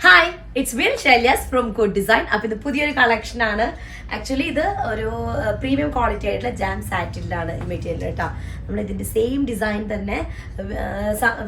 Hi it's will ഷെല്യാസ് from good design. അപ്പോൾ ഇത് പുതിയൊരു കളക്ഷൻ ആണ്. ആക്ച്വലി ഇത് ഒരു പ്രീമിയം ക്വാളിറ്റി ആയിട്ടുള്ള ജാം സാറ്റിലാണ് ഈ മെറ്റീരിയൽ കേട്ടോ. നമ്മൾ ഇതിന്റെ സെയിം ഡിസൈൻ തന്നെ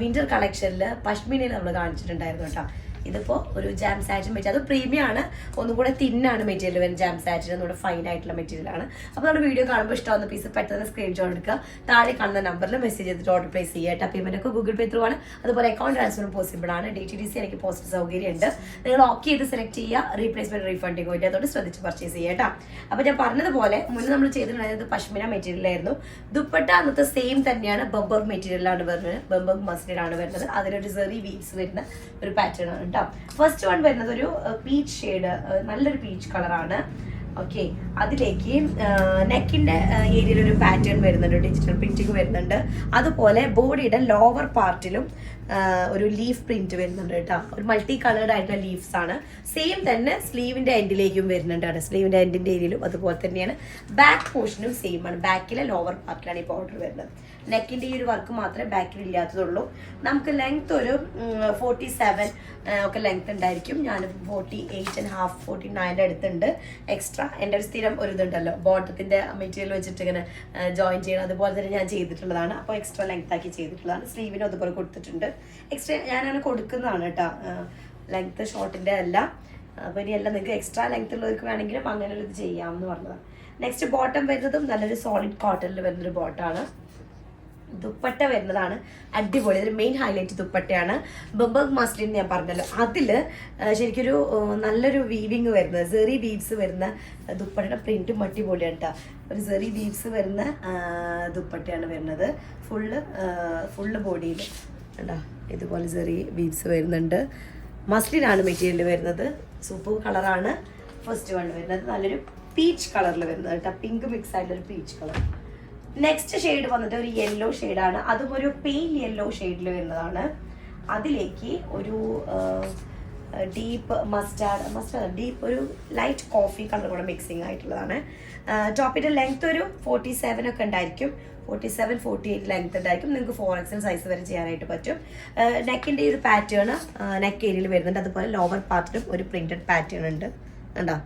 വിന്റർ കളക്ഷനിൽ പഷ്മിനയിൽ നമ്മൾ കാണിച്ചിട്ടുണ്ടായിരുന്നു കേട്ടോ. ഇതിപ്പോൾ ഒരു ജാം സാറ്റിൻ മെറ്റീരിയൽ, അത് പ്രീമിയം ആണ്, ഒന്നും കൂടെ തിന്നാണ് മെറ്റീരിയൽ വരുന്നത്. ജാം സാറ്റിൻ ഒന്നുകൂടെ ഫൈൻ ആയിട്ടുള്ള മെറ്റീരിയൽ ആണ്. അപ്പോൾ നമ്മുടെ വീഡിയോ കാണുമ്പോൾ ഇഷ്ടമാകുന്ന പീസ് പെട്ടെന്ന് സ്ക്രീൻഷോട്ട് എടുക്കുക, താഴെ കാണുന്ന നമ്പറിൽ മെസ്സേജ് ചെയ്തിട്ട് ഓർഡർ പ്ലേസ് ചെയ്യുക. പേയ്മെന്റ് ഒക്കെ ഗൂഗിൾ പേ ത്രൂ ആണ്, അതുപോലെ അക്കൗണ്ട് ട്രാൻസ്ഫറും പോസിബിൾ ആണ്. DTDC എനിക്ക് പോസ്റ്റ് സൗകര്യം ഉണ്ട്. നിങ്ങൾ ഓക്കെ ചെയ്ത് സെലക്ട് ചെയ്യുക, റീപ്ലേസ്മെന്റ് റീഫണ്ടിങ് പോയിട്ട് അതുകൊണ്ട് ശ്രദ്ധിച്ച് പർച്ചേസ് ചെയ്യുക കേട്ടോ. അപ്പോൾ ഞാൻ പറഞ്ഞതുപോലെ മുന്നേ നമ്മൾ ചെയ്തിട്ടുണ്ടായിരുന്നത് പഷ്മിന മെറ്റീരിയൽ ആയിരുന്നു. ദുപ്പട്ട അന്നത്തെ സെയിം തന്നെയാണ്, ബംബർ മെറ്റീരിയലാണ് വരുന്നത്, ബംബർ മസ്ലിനാണ് വരുന്നത്. അതിലൊരു സെറി വീവ്സ് വരുന്ന ഒരു പാറ്റേൺ ആണ്. ഫസ്റ്റ് വൺ വരുന്നത് ഒരു പീച്ച് ഷെയ്ഡ്, നല്ലൊരു പീച്ച് കളറാണ്. ഓക്കെ, അതിലേക്ക് നെക്കിന്റെ ഏരിയയിൽ ഒരു പാറ്റേൺ വരുന്നുണ്ട്, ഡിജിറ്റൽ പ്രിന്റിങ് വരുന്നുണ്ട്. അതുപോലെ ബോഡിയുടെ ലോവർ പാർട്ടിലും ഒരു ലീഫ് പ്രിന്റ് വരുന്നുണ്ട് കേട്ടോ. ഒരു മൾട്ടി കളേർഡ് ആയിട്ടുള്ള ലീവ്സ് ആണ്. സെയിം തന്നെ സ്ലീവിന്റെ എൻഡിലേക്കും വരുന്നുണ്ട്. സ്ലീവിന്റെ എൻഡിന്റെ ഏരിയയിലും അതുപോലെ തന്നെയാണ്. ബാക്ക് പോർഷനും സെയിം ആണ്. ബാക്കിലെ ലോവർ പാർട്ടിലാണ് ഈ ബോർഡർ വരുന്നത്. നെക്കിന്റെ ഈ ഒരു വർക്ക് മാത്രമേ ബാക്കിൽ ഇല്ലാത്തതുള്ളൂ. നമുക്ക് ലെങ്ത് ഒരു 47 ഒക്കെ ലെങ്ത് ഉണ്ടായിരിക്കും. ഞാൻ 48.5 49 അടുത്തുണ്ട്. എക്സ്ട്രാ എൻ്റെ ഒരു സ്ഥിരം ഒരു ഇതുണ്ടല്ലോ, ബോട്ടത്തിന്റെ മെറ്റീരിയൽ വെച്ചിട്ട് ഇങ്ങനെ ജോയിൻ ചെയ്യണം, അതുപോലെ തന്നെ ഞാൻ ചെയ്തിട്ടുള്ളതാണ്. അപ്പോൾ എക്സ്ട്രാ ലെങ്ത് ആക്കി ചെയ്തിട്ടുള്ളതാണ്. സ്ലീവിനും അതുപോലെ കൊടുത്തിട്ടുണ്ട്. എക്സ്ട്രാ ഞാനങ്ങനെ കൊടുക്കുന്നതാണ് കേട്ടോ, ലെങ്ത് ഷോർട്ടിന്റെ അല്ല. അപ്പോൾ ഇനി എല്ലാം നിങ്ങൾക്ക് എക്സ്ട്രാ ലെങ്ത് ഉള്ളവർക്ക് വേണമെങ്കിലും അങ്ങനെ ഒരു ഇത് ചെയ്യാമെന്ന് പറഞ്ഞതാണ്. നെക്സ്റ്റ് ബോട്ടം വരുന്നതും നല്ലൊരു സോളിഡ് കോട്ടണിൽ വരുന്നൊരു ബോട്ടാണ്. ദുപ്പട്ട വരുന്നതാണ് അടിപൊളി. ഇതിൽ മെയിൻ ഹൈലൈറ്റ് ദുപ്പട്ടയാണ്. ബംബർ മസ്ലിൻ ഞാൻ പറഞ്ഞല്ലോ, അതില് ശരിക്കൊരു നല്ലൊരു വീവിങ് വരുന്നത്, സെറി വീവ്സ് വരുന്ന ദുപ്പട്ടയുടെ പ്രിന്റും അടിപൊളിയാണ് കേട്ടോ. ഒരു സെറി വീവ്സ് വരുന്ന ദുപ്പട്ടയാണ് വരുന്നത്. ഫുള്ള് ബോഡിയിൽ കേട്ടോ ഇതുപോലെ സെറി വീവ്സ് വരുന്നുണ്ട്. മസ്ലിനാണ് മെറ്റീരിയൽ വരുന്നത്. സൂപ്പർ കളറാണ് ഫസ്റ്റ് വൺ വരുന്നത്. നല്ലൊരു പീച്ച് കളറിൽ വരുന്നത് കേട്ടോ, പിങ്ക് മിക്സ് ആയിട്ടുള്ള ഒരു പീച്ച് കളർ. നെക്സ്റ്റ് ഷെയ്ഡ് വന്നിട്ട് ഒരു യെല്ലോ ഷെയ്ഡാണ്. അതും ഒരു പെയിൽ യെല്ലോ ഷെയ്ഡിൽ വരുന്നതാണ്. അതിലേക്ക് ഒരു ഡീപ്പ് മസ്റ്റാർഡ് ഡീപ്പ് ഒരു ലൈറ്റ് കോഫി കളർ കൂടെ മിക്സിങ് ആയിട്ടുള്ളതാണ്. ടോപ്പിന്റെ ലെങ്ത് ഒരു 47 ഒക്കെ ഉണ്ടായിരിക്കും. 47-48 ലെങ്ത് ഉണ്ടായിരിക്കും. നിങ്ങൾക്ക് 4XL സൈസ് വരെ ചെയ്യാനായിട്ട് പറ്റും. നെക്കിന്റെ ഈ ഒരു പാറ്റേൺ നെക്ക് ഏരിയയിൽ വരുന്നുണ്ട്. അതുപോലെ ലോവർ പാർട്ടിലും ഒരു പ്രിന്റഡ് പാറ്റേൺ ഉണ്ട് കണ്ടോ.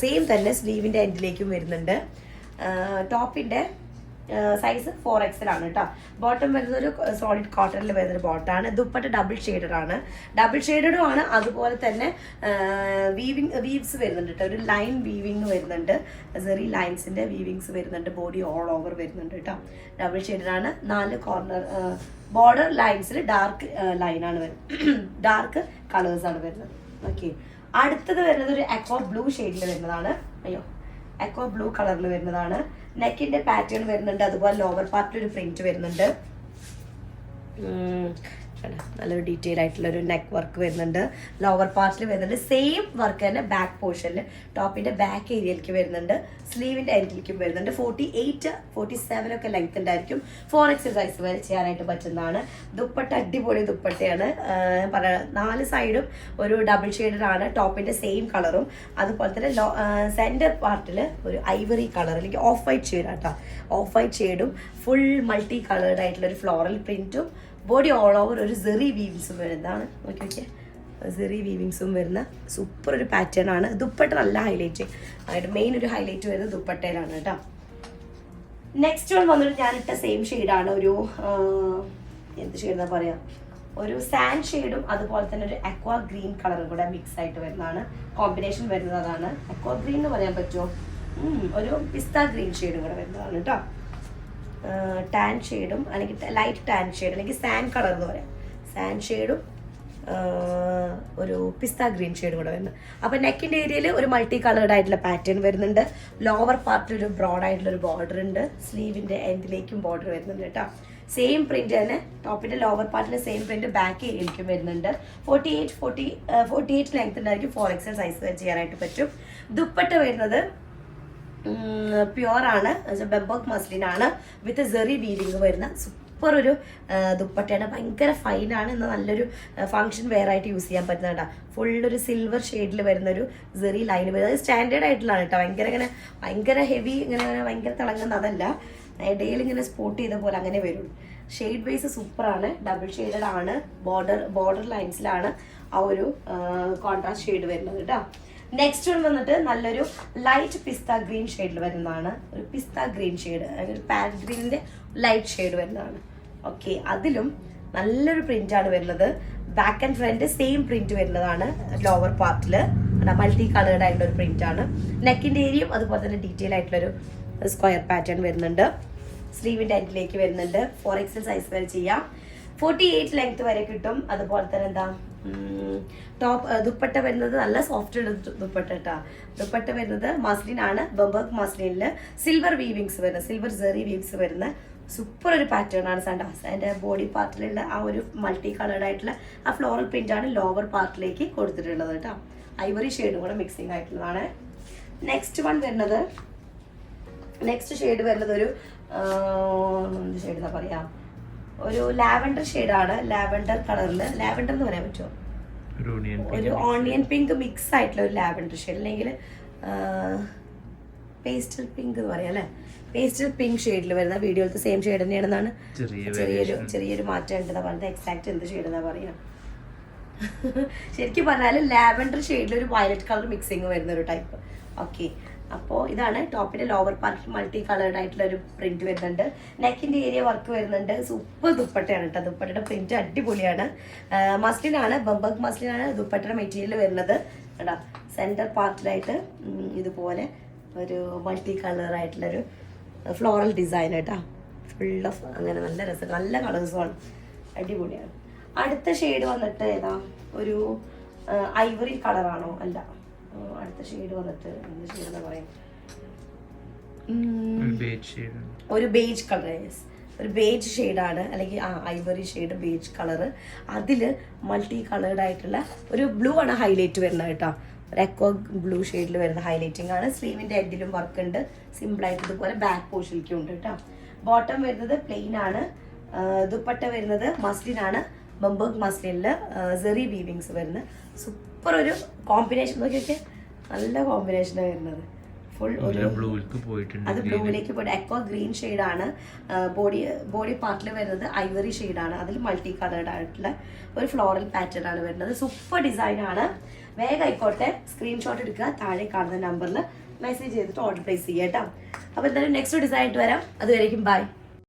സെയിം തന്നെ സ്ലീവിന്റെ എൻഡിലേക്കും വരുന്നുണ്ട്. ടോപ്പിന്റെ സൈസ് 4XL ആണ് കേട്ടോ. ബോട്ടം വരുന്നത് ഒരു സോളിഡ് കോട്ടണിൽ വരുന്നൊരു ബോട്ടാണ്. ദുപ്പട്ട ഡബിൾ ഷെയ്ഡഡും ആണ്. അതുപോലെ തന്നെ വീവ്സ് വരുന്നുണ്ട് കേട്ടോ. ഒരു ലൈൻ വീവിങ് വരുന്നുണ്ട്, സെറി ലൈൻസിന്റെ വീവിങ്സ് വരുന്നുണ്ട്. ബോഡി ഓൾ ഓവർ വരുന്നുണ്ട് കേട്ടോ. ഡബിൾ ഷെയ്ഡാണ്. 4 കോർണർ ബോർഡർ ലൈൻസിൽ ഡാർക്ക് ലൈനാണ് വരുന്നത്, ഡാർക്ക് കളേഴ്സാണ് വരുന്നത്. ഓക്കെ, അടുത്തത് വരുന്നത് ഒരു അക്വാ ബ്ലൂ ഷെയ്ഡിൽ വരുന്നതാണ്. അക്വാ ബ്ലൂ കളറിൽ വരുന്നതാണ്. നെക്കിന്റെ പാറ്റേൺ വരുന്നുണ്ട്. അതുപോലെ ലോവർ പാർട്ടിൽ ഒരു പ്രിന്റ് വരുന്നുണ്ട്. നല്ലൊരു ഡീറ്റെയിൽ ആയിട്ടുള്ള ഒരു നെക്ക് വർക്ക് വരുന്നുണ്ട്. ലോവർ പാർട്ടിൽ വരുന്നുണ്ട്. സെയിം വർക്ക് തന്നെ ബാക്ക് പോർഷനിൽ ടോപ്പിന്റെ ബാക്ക് ഏരിയയിലേക്ക് വരുന്നുണ്ട്. സ്ലീവിന്റെ എൻഡിലേക്കും വരുന്നുണ്ട്. 48-47 ഒക്കെ ലെങ്ത് ഉണ്ടായിരിക്കും. 4XL സൈസ് വരെ ചെയ്യാനായിട്ട് പറ്റുന്നതാണ്. ദുപ്പട്ട അടിപൊളി ദുപ്പട്ടയാണ്. 4 സൈഡും ഒരു ഡബിൾ ഷെയ്ഡാണ്. ടോപ്പിന്റെ സെയിം കളറും അതുപോലെ തന്നെ സെന്റർ പാർട്ടിൽ ഒരു ഐവറി കളർ അല്ലെങ്കിൽ ഓഫ് വൈറ്റ് ഷെയ്ഡാട്ടോ. ഓഫ് വൈറ്റ് ഷെയ്ഡും ഫുൾ മൾട്ടി കളേർഡ് ആയിട്ടുള്ള ഒരു ഫ്ലോറൽ പ്രിന്റും ബോഡി ഓൾ ഓവർ ഒരു സെറി വീവിങ്സും വരുന്നതാണ്. ഓക്കെ, സെറി വീവിങ്സും വരുന്ന സൂപ്പർ ഒരു പാറ്റേൺ ആണ്. ദുപ്പട്ട നല്ല ഹൈലൈറ്റ് ആയിട്ട്, മെയിൻ ഒരു ഹൈലൈറ്റ് വരുന്നത് ദുപ്പട്ടയിലാണ് കേട്ടോ. നെക്സ്റ്റ് വൺ വന്നിട്ട് ഞാനിട്ട സെയിം ഷെയ്ഡാണ്. ഒരു എന്ത് ഷെയ്ഡെന്നാ പറയാ, ഒരു സാൻഡ് ഷെയ്ഡും അതുപോലെ തന്നെ ഒരു അക്വാ ഗ്രീൻ കളറും കൂടെ മിക്സ് ആയിട്ട് വരുന്നതാണ്. കോമ്പിനേഷൻ വരുന്നതാണ്. അക്വാ ഗ്രീൻ എന്ന് പറയാൻ പറ്റുമോ, ഒരു പിസ്ത ഗ്രീൻ ഷെയ്ഡും കൂടെ വരുന്നതാണ് കേട്ടോ. ടാൻ ഷെയ്ഡും അല്ലെങ്കിൽ ലൈറ്റ് ടാൻ ഷെയ്ഡ് അല്ലെങ്കിൽ സാൻഡ് കളർ എന്ന് പറയാം. സാൻഡ് ഷെയ്ഡും ഒരു പിസ്ത ഗ്രീൻ ഷെയ്ഡും കൂടെ വരുന്നത്. അപ്പോൾ നെക്കിൻ്റെ ഏരിയയിൽ ഒരു മൾട്ടി കളേർഡ് ആയിട്ടുള്ള പാറ്റേൺ വരുന്നുണ്ട്. ലോവർ പാർട്ടിൽ ഒരു ബ്രോഡ് ആയിട്ടുള്ള ഒരു ബോർഡർ ഉണ്ട്. സ്ലീവിൻ്റെ എൻഡിലേക്കും ബോർഡർ വരുന്നുണ്ട് കേട്ടോ. സെയിം പ്രിന്റ് തന്നെ ടോപ്പിന്റെ ലോവർ പാർട്ടിൽ സെയിം പ്രിന്റ് ബാക്ക് ഏരിയയിലേക്കും വരുന്നുണ്ട്. 48 ലെങ്ത് ഉണ്ടായിരിക്കും. 4XL സൈസ് വരെ ചെയ്യാനായിട്ട് പറ്റും. ദുപ്പട്ട വരുന്നത് പ്യുവർ ആണ്, ബംബർ മസ്ലിൻ ആണ് വിത്ത് സെറി വീവിങ് വരുന്ന സൂപ്പർ ഒരു ദുപ്പട്ടയാണ്. ഭയങ്കര ഫൈനാണ്. എന്നാൽ നല്ലൊരു ഫംഗ്ഷൻ വെയർ ആയിട്ട് യൂസ് ചെയ്യാൻ പറ്റുന്നതാ. ഫുള്ളൊരു സിൽവർ ഷെയ്ഡിൽ വരുന്നൊരു സെറി ലൈൻ വരുന്നത്. സ്റ്റാൻഡേർഡ് ആയിട്ടുള്ളതാണ് കേട്ടോ. ഭയങ്കര ഹെവി ഇങ്ങനെ ഭയങ്കര തിളങ്ങുന്നതല്ല. ഇടയിൽ ഇങ്ങനെ സ്പോട്ട് ചെയ്ത പോലെ അങ്ങനെ വരും. ഷെയ്ഡ് വൈസ് സൂപ്പറാണ്. ഡബിൾ ഷെയ്ഡഡ് ആണ്. ബോർഡർ ലൈൻസിലാണ്. ആ ഒരു കോൺട്രാസ്റ്റ് ഷെയ്ഡ് വരുന്നത് കേട്ടോ. നെക്സ്റ്റ് വൺ വന്നിട്ട് നല്ലൊരു ലൈറ്റ് പിസ്ത ഗ്രീൻ ഷെയ്ഡിൽ വരുന്നതാണ്. ഒരു പിസ്ത ഗ്രീൻ ഷെയ്ഡ്, ഒരു പാരറ്റ് ഗ്രീനിന്റെ ലൈറ്റ് ഷെയ്ഡ് വരുന്നതാണ്. ഓക്കെ, അതിലും നല്ലൊരു പ്രിന്റ് ആണ് വരുന്നത്. Back and front same print വരുന്നതാണ്. ലോവർ പാർട്ടിൽ മൾട്ടി കളേർഡ് ആയിട്ടുള്ള ഒരു പ്രിന്റ് ആണ്. നെക്കിന്റെ ഏരിയയും അതുപോലെ തന്നെ ഡീറ്റെയിൽ ആയിട്ടുള്ളൊരു സ്ക്വയർ പാറ്റേൺ വരുന്നുണ്ട്. സ്ലീവിന്റെ എൻഡിലേക്ക് വരുന്നുണ്ട്. 4XL സൈസ് വരെ ചെയ്യാം. 48 ലെങ്ത് വരെ കിട്ടും. അതുപോലെ തന്നെ എന്താ ടോപ്പ് ദുപ്പട്ട വരുന്നത് നല്ല സോഫ്റ്റ് ഉള്ള ദുപ്പട്ട കേട്ടോ. ദുപ്പട്ട വരുന്നത് മസ്ലിൻ ആണ്. ബംബർഗ് മസ്ലിനില് സിൽവർ വീവിങ്സ് വരുന്ന, സിൽവർ സെറി വീവ്സ് വരുന്ന സൂപ്പർ ഒരു പാറ്റേൺ ആണ് സണ്ടാസ്. അതിന്റെ ബോഡി പാർട്ടിലുള്ള ആ ഒരു മൾട്ടി കളേർഡ് ആയിട്ടുള്ള ആ ഫ്ലോറൽ പ്രിന്റ് ആണ് ലോവർ പാർട്ടിലേക്ക് കൊടുത്തിട്ടുള്ളത് കേട്ടോ. ഐവറി ഷെയ്ഡും കൂടെ മിക്സിംഗ് ആയിട്ടുള്ളതാണ്. നെക്സ്റ്റ് വൺ വരുന്നത്, നെക്സ്റ്റ് ഷെയ്ഡ് വരുന്നത് ഒരു എന്ത് ഷെയ്ഡ് എന്താ പറയാ, ഒരു ലാവൻഡർ ഷെയ്ഡാണ്. ലാവൻഡർ കളറിൽ, ലാവൻഡർ എന്ന് പറയാൻ പറ്റുമോ, ഒരു ഓണിയൻ പിങ്ക് മിക്സ് ആയിട്ടുള്ള ഒരു ലാവൻഡർ ഷെയ്ഡ്, അല്ലെങ്കിൽ പേസ്റ്റൽ പിങ്ക് എന്ന് പറയാം അല്ലേ. പേസ്റ്റൽ പിങ്ക് ഷെയ്ഡിൽ വരുന്ന വീഡിയോയിലത്തെ സെയിം ഷെയ്ഡ് തന്നെയാണെന്നാണ്. ചെറിയൊരു മാറ്റം ഉണ്ടെന്നാ പറഞ്ഞത്. എക്സാക്ട് എന്ത് ഷെയ്ഡ് എന്നാ പറയാ, ശരിക്കും പറഞ്ഞാൽ ലാവൻഡർ ഷെയ്ഡിൽ ഒരു വയലറ്റ് കളർ മിക്സിങ് വരുന്ന ഒരു ടൈപ്പ്. ഓക്കെ, അപ്പോൾ ഇതാണ് ടോപ്പിന്റെ ലോവർ പാർട്ട് മൾട്ടി കളേർഡ് ആയിട്ടുള്ള ഒരു പ്രിന്റ് വരുന്നുണ്ട്. നെക്കിന്റെ ഏരിയ വർക്ക് വരുന്നുണ്ട്. സൂപ്പർ ദുപ്പട്ടയാണ് കേട്ടോ. ദുപ്പട്ടയുടെ പ്രിന്റ് അടിപൊളിയാണ്. മസ്ലിനാണ്, ബംബർഗ് മസ്ലിനാണ് ദുപ്പട്ടയുടെ മെറ്റീരിയൽ വരുന്നത് കേട്ടോ. സെന്റർ പാർട്ടിലായിട്ട് ഇതുപോലെ ഒരു മൾട്ടി കളർ ആയിട്ടുള്ളൊരു ഫ്ലോറൽ ഡിസൈൻ കേട്ടോ. ഫുൾ ഓഫ് അങ്ങനെ നല്ല രസം, നല്ല കളേഴ്സുമാണ്, അടിപൊളിയാണ്. അടുത്ത ഷെയ്ഡ് വന്നിട്ട് ഏതാ, ഒരു ഐവറി കളറാണോ, അല്ല, അടുത്ത ഷെയ്ഡ് വന്നിട്ട് എന്ത് ഷെയ്ഡ് എന്താ പറയാ, ഒരു ബേജ് കളർ, ഒരു ബേജ് ഷെയ്ഡാണ്, അല്ലെങ്കിൽ ഐവറി ഷെയ്ഡ് ബേജ് കളറ്. അതില് മൾട്ടി കളേർഡ് ആയിട്ടുള്ള ഒരു ബ്ലൂ ആണ് ഹൈലൈറ്റ് വരുന്നത് കേട്ടോ. ഒരു എക്കോ ബ്ലൂ ഷെയ്ഡിൽ വരുന്ന ഹൈലൈറ്റിംഗ് ആണ്. സ്ലീവിന്റെ എൻഡിലും വർക്ക് ഉണ്ട്. സിമ്പിൾ ആയിട്ട് ഇതുപോലെ ബാക്ക് പോർഷനിലേക്കും ഉണ്ട് കേട്ടോ. ബോട്ടം വരുന്നത് പ്ലെയിൻ ആണ്. ദുപ്പട്ട വരുന്നത് മസ്ലിൻ ആണ്. ബംബർഗ് മസ്ലിനില് സെറി വീവിങ്സ് വരുന്ന സൂപ്പർ ഒരു കോമ്പിനേഷൻ. നോക്കിയൊക്കെ നല്ല കോമ്പിനേഷനാണ് വരുന്നത്. ഫുൾ ഒരു അത് ബ്ലൂവിലേക്ക് പോയിട്ട് എക്കോ ഗ്രീൻ ഷെയ്ഡാണ്. ബോഡി പാർട്ടിൽ വരുന്നത് ഐവറി ഷെയ്ഡാണ്. അതിൽ മൾട്ടി കളേർഡ് ആയിട്ടുള്ള ഒരു ഫ്ലോറൽ പാറ്റേൺ ആണ് വരുന്നത്. സൂപ്പർ ഡിസൈൻ ആണ്. വേഗം ആയിക്കോട്ടെ, സ്ക്രീൻഷോട്ട് എടുക്കുക, താഴെ കാണുന്ന നമ്പറിൽ മെസ്സേജ് ചെയ്തിട്ട് ഓർഡർ പ്ലേസ് ചെയ്യാം കേട്ടോ. അപ്പോൾ എന്തായാലും നെക്സ്റ്റ് ഡിസൈൻ ആയിട്ട് വരാം. അതുവരേക്കും ബൈ.